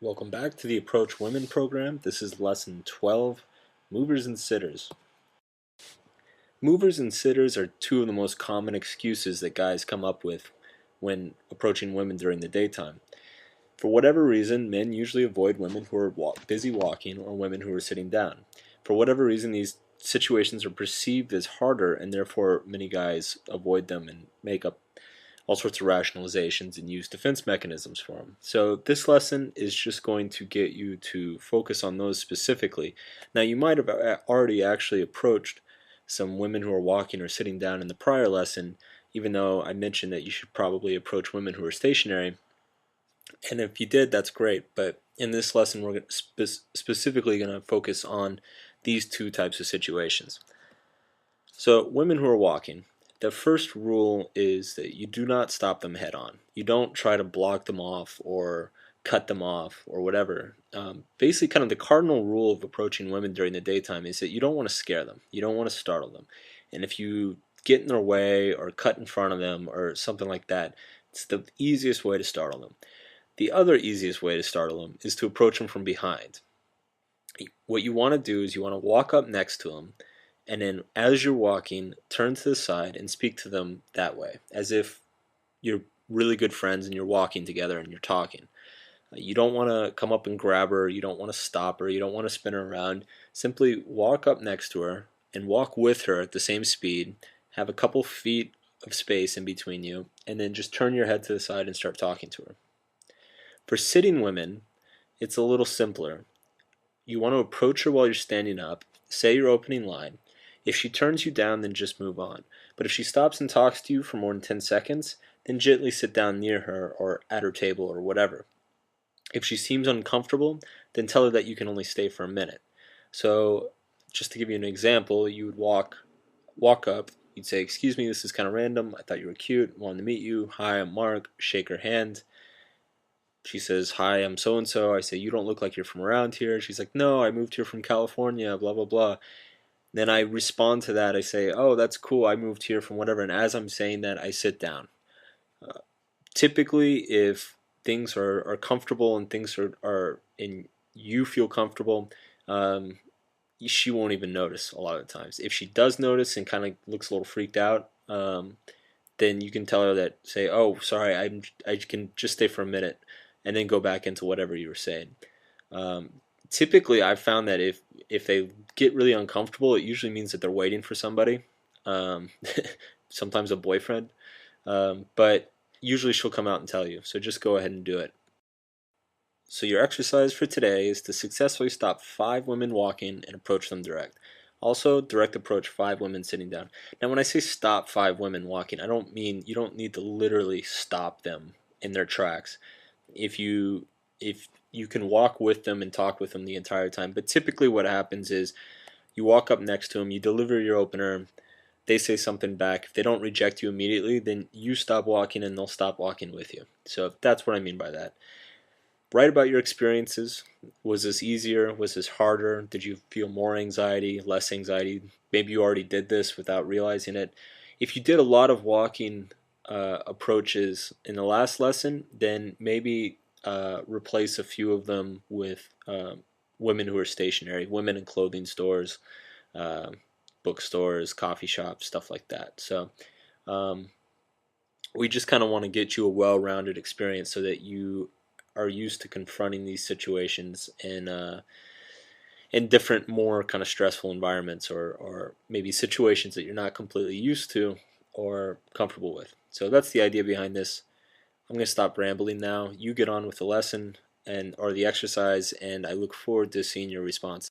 Welcome back to the Approach Women program. This is lesson 12, movers and sitters. Movers and sitters are two of the most common excuses that guys come up with when approaching women during the daytime. For whatever reason, men usually avoid women who are busy walking or women who are sitting down. For whatever reason, these situations are perceived as harder, and therefore many guys avoid them and make up all sorts of rationalizations and use defense mechanisms for them. So this lesson is just going to get you to focus on those specifically. Now you might have already actually approached some women who are walking or sitting down in the prior lesson, even though I mentioned that you should probably approach women who are stationary. And if you did, that's great. But in this lesson, we're specifically going to focus on these two types of situations. So women who are walking, the first rule is that you do not stop them head on. You don't try to block them off or cut them off or whatever. Basically, kind of the cardinal rule of approaching women during the daytime is that you don't want to scare them. You don't want to startle them. And if you get in their way or cut in front of them or something like that, it's the easiest way to startle them. The other easiest way to startle them is to approach them from behind. What you want to do is you want to walk up next to them, and then as you're walking, turn to the side and speak to them that way, as if you're really good friends and you're walking together and you're talking. You don't want to come up and grab her, you don't want to stop her, you don't want to spin her around. Simply walk up next to her and walk with her at the same speed, have a couple feet of space in between you, and then just turn your head to the side and start talking to her. For sitting women, it's a little simpler. You want to approach her while you're standing up, say your opening line. If she turns you down, then just move on. But if she stops and talks to you for more than 10 seconds, then gently sit down near her or at her table or whatever. If she seems uncomfortable, then tell her that you can only stay for a minute. So, just to give you an example, you would walk up, you'd say, "Excuse me, this is kind of random. I thought you were cute. Wanted to meet you. Hi, I'm Mark." Shake her hand. She says, "Hi, I'm so and so." I say, "You don't look like you're from around here." She's like, "No, I moved here from California, blah, blah, blah." Then I respond to that. I say, "Oh, that's cool. I moved here from whatever." And as I'm saying that, I sit down. Uh, Typically, if things are comfortable and things are and you feel comfortable, um, she won't even notice a lot of the times. If she does notice and kind of looks a little freaked out, then you can tell her that, say, "Oh, sorry, I can just stay for a minute," and then go back into whatever you were saying. Um, Typically, I've found that if they get really uncomfortable, it usually means that they're waiting for somebody, um, sometimes a boyfriend. But usually she'll come out and tell you. So just go ahead and do it. So your exercise for today is to successfully stop 5 women walking and approach them direct. Also, direct approach 5 women sitting down. Now, when I say stop 5 women walking, I don't mean you don't need to literally stop them in their tracks. If you can walk with them and talk with them the entire time, but typically what happens is you walk up next to them, you deliver your opener, they say something back. If they don't reject you immediately, then you stop walking and they'll stop walking with you. So that's what I mean by that. Write about your experiences. Was this easier? Was this harder? Did you feel more anxiety, less anxiety? Maybe you already did this without realizing it. If you did a lot of walking approaches in the last lesson, then maybe replace a few of them with women who are stationary, women in clothing stores, uh, bookstores, coffee shops, stuff like that. So um, we just kind of want to get you a well-rounded experience so that you are used to confronting these situations in different, more kind of stressful environments, or maybe situations that you're not completely used to or comfortable with. So that's the idea behind this. I'm going to stop rambling now. You get on with the lesson and or the exercise, and I look forward to seeing your response.